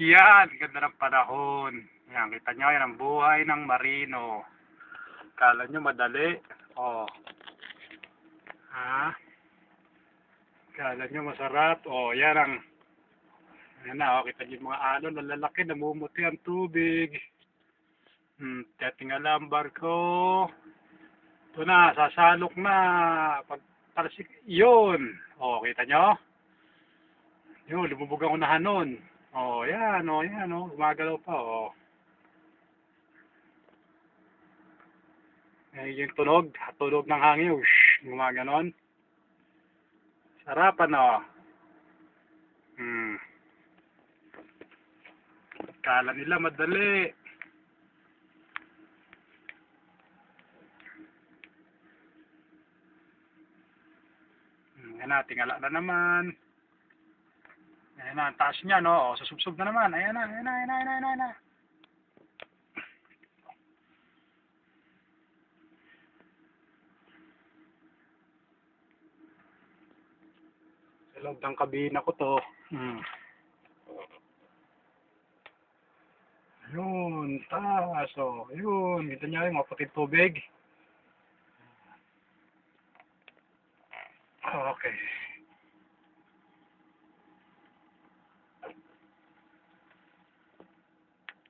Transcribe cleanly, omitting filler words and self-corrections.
Yan, ganda ng panahon. Yan, kita nyo yan ang buhay ng marino. Kala nyo madali. Oh. Ha? Kala nyo masarap. Oh, yan ang... Yan na, oh, kita nyo yung mga alon, lalaki, namumuti ang tubig. Titingala ang barko. Ito na, sasalok na. Pag talasik, yun. Oh, kita nyo? Yun, lumubog ang unahan nun. Oh, yan, oh, yan, oh. Gumagalaw pa, oh. Yung tunog ng hangin, whoosh, gumaganon. Sarapan, oh. Kala nila madali. Yan na, tingala na naman. Ayan na, ang taas niya, no? O, susubsob na naman. Ayan na, ayan na, ayan na, ayan na, ayan na. Sa loob ng kabina ko to. Ayun, taas, o. Ayun, kita niyo yung maputing tubig. Okay.